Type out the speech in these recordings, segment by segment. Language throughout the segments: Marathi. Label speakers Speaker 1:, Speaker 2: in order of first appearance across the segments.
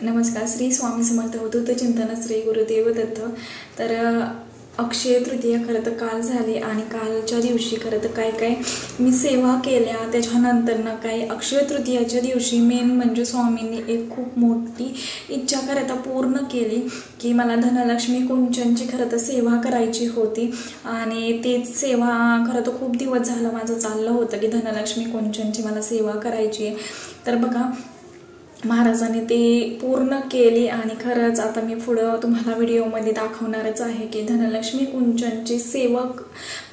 Speaker 1: नमस्कार. श्री स्वामी समर्थ अवधूत चिंतन श्री गुरुदेव दत्त. तर अक्षय तृतीया खरं तर काल झाली आणि कालच्या दिवशी खरं तर काय मी सेवा केल्या. त्याच्यानंतर ना काही अक्षय तृतीयाच्या दिवशी मेन म्हणजे स्वामींनी एक खूप मोठी इच्छा खरं तर पूर्ण केली की मला धनलक्ष्मी कुंचनची खरं तर सेवा करायची होती. आणि तेच सेवा खरं तर खूप दिवस झालं माझं चाललं होतं की धनलक्ष्मी कुंचनची मला सेवा करायची आहे. तर बघा महाराजांनी ते पूर्ण केली आणि खरंच आता मी पुढं तुम्हाला व्हिडिओमध्ये दाखवणारच आहे की धनलक्ष्मी कुंचनची सेवा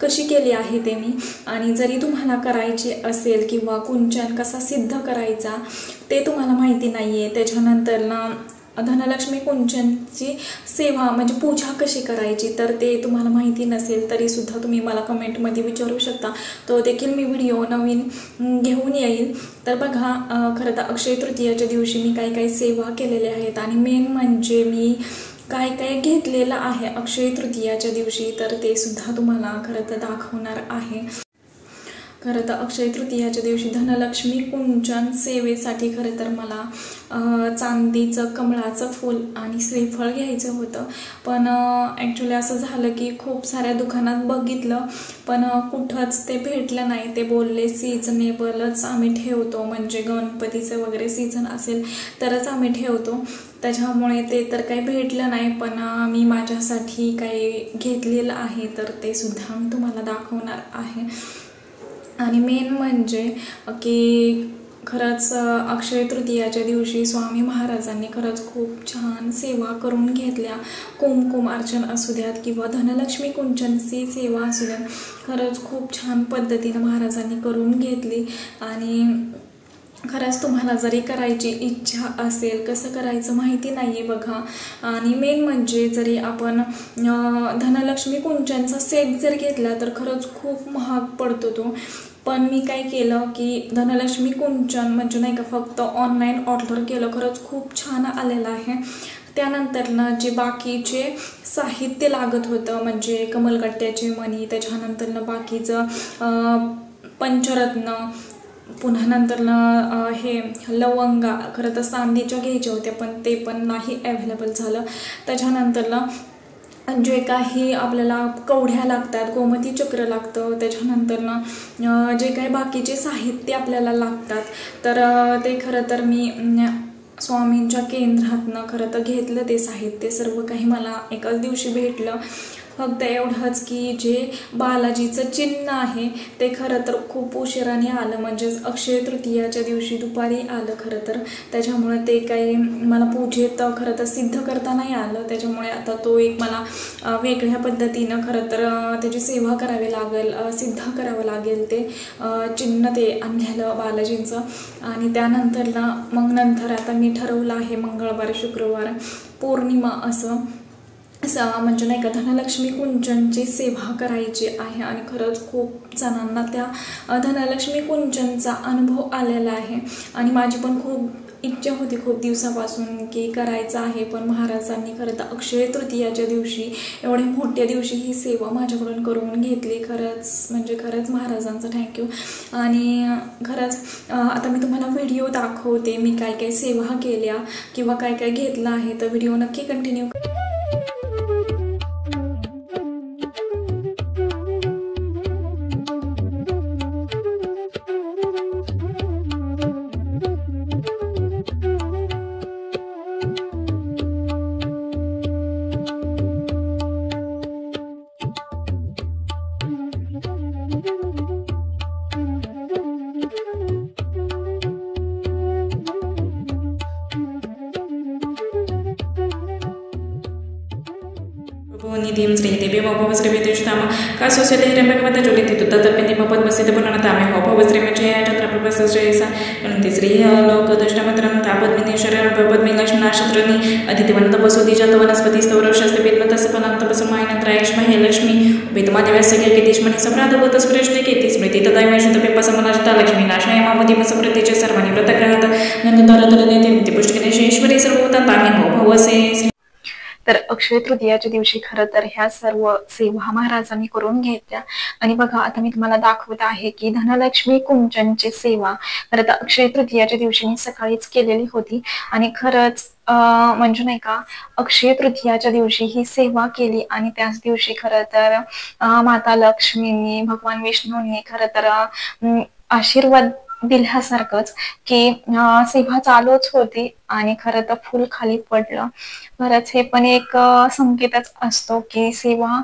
Speaker 1: कशी केली आहे ते मी. आणि जरी तुम्हाला करायची असेल किंवा कुंचन कसा सिद्ध करायचा ते तुम्हाला माहिती नाही आहे, त्याच्यानंतर ना धनलक्ष्मी कुंचनची सेवा म्हणजे पूजा कशी करायची तर ते तुम्हाला माहिती नसेल तरी सुद्धा तुम्ही मला कमेंटमध्ये विचारू शकता. तो देखील मी व्हिडिओ नवीन घेऊन येईल. तर बघा खरं तर अक्षय तृतीयाच्या दिवशी मी काही सेवा केलेल्या आहेत आणि मेन म्हणजे मी काय घेतलेलं आहे अक्षय तृतीयाच्या दिवशी तर ते सुद्धा तुम्हाला खरं तर दाखवणार आहे. खरं तर अक्षय तृतीयाच्या दिवशी धनलक्ष्मी कुंचन सेवेसाठी खरं तर मला चांदीचं कमळाचं फूल आणि श्रीफळ घ्यायचं होतं. पण ॲक्च्युली असं झालं की खूप साऱ्या दुकानात बघितलं पण कुठंच ते भेटलं नाही. ते बोलले सीझनेबलच आम्ही ठेवतो, म्हणजे गणपतीचं वगैरे सीझन असेल तरच आम्ही ठेवतो, त्याच्यामुळे ते तर काही भेटलं नाही. पण मी माझ्यासाठी काही घेतलेलं आहे तर ते सुद्धा मी तुम्हाला दाखवणार आहे. आणि मेन म्हणजे की खरंच अक्षय तृतीयाच्या दिवशी स्वामी महाराजांनी खरंच खूप छान सेवा करून घेतल्या. कुमकुम अर्चन असू द्यात किंवा धनलक्ष्मी कुंचनची सेवा असू द्यात, खरंच खूप छान पद्धतीनं महाराजांनी करून घेतली. आणि खरंच तुम्हाला जरी करायची इच्छा असेल, कसं करायचं माहिती नाही आहे बघा. आणि मेन म्हणजे जरी आपण धनलक्ष्मी कुंचनचा सेट जर घेतला तर खरंच खूप महाग पडतो तो. पण मी काय केलं की धनलक्ष्मी कुंचन म्हणजे नाही का फक्त ऑनलाईन ऑर्डर केलं, खरंच खूप छान आलेलं आहे. त्यानंतर ना जे बाकीचे साहित्य लागत होतं म्हणजे कमलगट्ट्याचे मणी, त्याच्यानंतर ना बाकीचं पंचरत्न, पुन्हा नंतरनं हे लवंगा खरं तर चांदीच्या घ्यायच्या होत्या पण ते पण नाही अवेलेबल झालं. त्याच्यानंतरनं जे काही आपल्याला कवड्या लागतात, गोमती चक्र लागतं, त्याच्यानंतरनं जे काही बाकीचे साहित्य आपल्याला लागतात तर ते खरं तर मी स्वामींच्या केंद्रातनं खरं तर घेतलं. ते साहित्य सर्व काही मला एकाच दिवशी भेटलं. फक्त एवढंच की जे बालाजीचं चिन्ह आहे ते खरं तर खूप उशिराने आलं, म्हणजेच अक्षय तृतीयाच्या दिवशी दुपारी आलं खरं तर. त्याच्यामुळे ते काही मला पूजेत खरं तर सिद्ध करता नाही आलं. त्याच्यामुळे आता तो एक मला वेगळ्या पद्धतीनं खरं तर त्याची सेवा करावी लागेल, सिद्ध करावं लागेल ते चिन्ह ते आणलेलं बालाजींचं. आणि त्यानंतर ना मग नंतर आता मी ठरवलं आहे मंगळवार शुक्रवार पौर्णिमा असं म्हणजे नाही का धनलक्ष्मी कुंचनची सेवा करायची आहे. आणि खरंच खूप जणांना त्या धनलक्ष्मी कुंचनचा अनुभव आलेला आहे आणि माझी पण खूप इच्छा होती खूप दिवसापासून की करायचं आहे. पण महाराजांनी खरं तर अक्षय तृतीयाच्या दिवशी एवढ्या मोठ्या दिवशी ही सेवा माझ्याकडून करून घेतली. खरंच म्हणजे खरंच महाराजांचं थँक्यू. आणि खरंच आता मी तुम्हाला व्हिडिओ दाखवते मी काय सेवा केल्या किंवा काय घेतलं आहे, तर व्हिडिओ नक्की कंटिन्यू करा.
Speaker 2: निधिं श्रीदेवी महोपवस्त्रीवेदिष्ठाम कासोस्यते हिरण्यकवता ज्वलितितु तत्पन्निम पद्मसित पुननतामे होपवस्त्रीमचया चन्द्रप्रभसश्रेयसा अनन्ति श्रीलोकदुष्टमत्रं तापद्मिनीश्वरं पद्मी लक्ष्मीनाशत्रनि अदितिवनतपसुदिजात वनस्पतिस्तवरशस्ते बिन्वतसपनन्तपसमायनत्रायष्महे लक्ष्मी वेदमादिव्यस्य कीतिष्मणि सम्रादवतस्पृष्टे कीति स्मृति तदायमेषतपिपसमनजिता लक्ष्मीनाशाय मामदिमसप्रतिचे सर्वाणि व्रतग्रहात् नन्दतरतरनेति पुष्टिगणेशेश्वरी सर्वभूतां तामे होपवसे.
Speaker 1: तर अक्षय तृतीयाच्या दिवशी खरं तर ह्या सर्व सेवा महाराजांनी करून घेतल्या. आणि बघा आता मी तुम्हाला दाखवत आहे की धनलक्ष्मी कुंचनची सेवा खरं तर अक्षय तृतीयाच्या दिवशी मी सकाळीच केलेली होती. आणि खरंच म्हणजे नाही का अक्षय तृतीयाच्या दिवशी ही सेवा केली आणि त्याच दिवशी खरं तर माता लक्ष्मींनी भगवान विष्णूंनी खरं तर आशीर्वाद दिल्यासारखंच की सेवा चालूच होती आणि खरं तर फुल खाली पडलं. खरंच हे पण एक संकेतच असतो की सेवा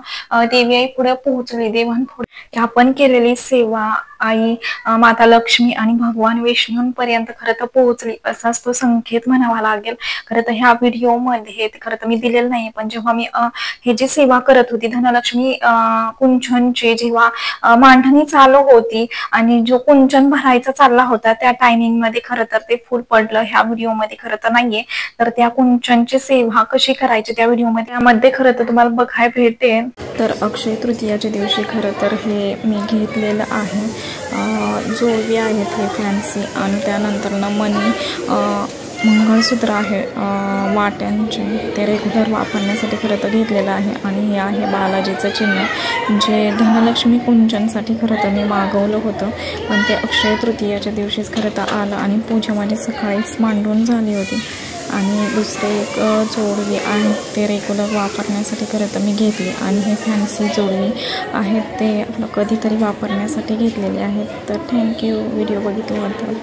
Speaker 1: देवी आई पुढे पोहोचली, देवांपुढे आपण केलेली सेवा आई माता लक्ष्मी आणि भगवान विष्णूंपर्यंत खरं तर पोहोचली असाच तो संकेत म्हणावा लागेल. खरं तर ह्या व्हिडिओमध्ये खरं तर मी दिलेलं नाही, पण जेव्हा मी हे जी सेवा करत होती धनलक्ष्मी कुंचनची जेव्हा मांडणी चालू होती आणि जो कुंचन भरायचा चालला होता त्या टायमिंग मध्ये खरं तर ते फुल पडलं. ह्या व्हिडिओमध्ये खरं तर नाहीये, तर त्या कुंचनची सेवा कशी करायची त्या व्हिडिओमध्ये खरं तर तुम्हाला बघायला भेटेल. तर अक्षय तृतीयाच्या दिवशी खरं तर हे मी घेतलेलं आहे. जोडवी आहेत हे फॅन्सी आणि त्यानंतर मनी मंगळसूत्र आहे वाट्यांचे, ते रेग्युलर वापरण्यासाठी खरं तर घेतलेलं आहे. आणि हे आहे बालाजीचं चिन्ह जे धनलक्ष्मी कुंचनसाठी खरं तर मी मागवलं होतं, पण ते अक्षय तृतीयाच्या दिवशीच खरं तर आलं आणि पूजा माझी सकाळीच मांडून झाली होती. आणि दुसरे एक जोडवी आहे ते रेग्युलर वापरण्यासाठी खरं तर मी घेतली. आणि हे फॅन्सी जोडवी आहेत ते आपलं कधीतरी वापरण्यासाठी घेतलेले आहेत. तर थँक्यू व्हिडिओ बघितल्याबद्दल.